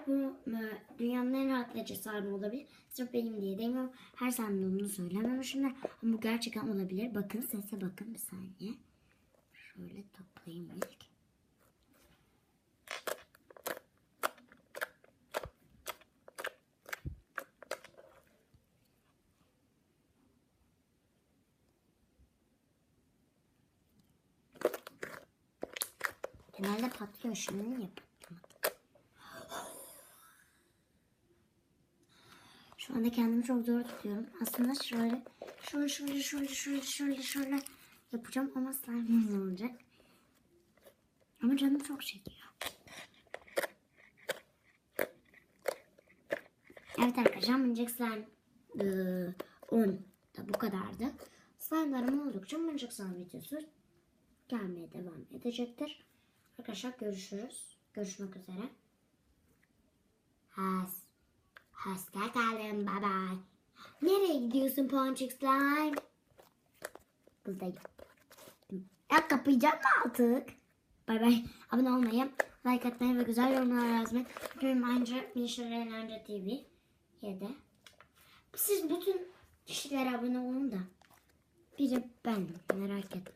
bu dünyanın en rahatlatıcı slime olabilir. Sırf benim diye demiyorum. Her slime'da bunu söylememişim de. Ama bu gerçekten olabilir. Bakın sese bakın bir saniye. Şöyle toplayayım ilk. Genelde patlıyor, şimdi niye patlamadı? Şu anda kendimi çok zor tutuyorum. Aslında şöyle yapacağım ama slime olacak. Ama canım çok çekiyor. Evet arkadaşlar, Mıncık Slime 10 da bu kadardı. Slime'larım oldukça Mıncık Slime videosu gelmeye devam edecektir. Arkadaşlar görüşürüz. Görüşmek üzere. Hoşça kalın. Bye bye. Nereye gidiyorsun Mıncık Slime? Buradayım. Ya kapayacağım mı artık? Bay bay. Abone olmayı, like atmayı ve güzel yorumlar yazmayı. Benim ayrıca Minişler Eğlence TV'ye de. Siz bütün kişilere abone olun da. Biri ben, merak etme.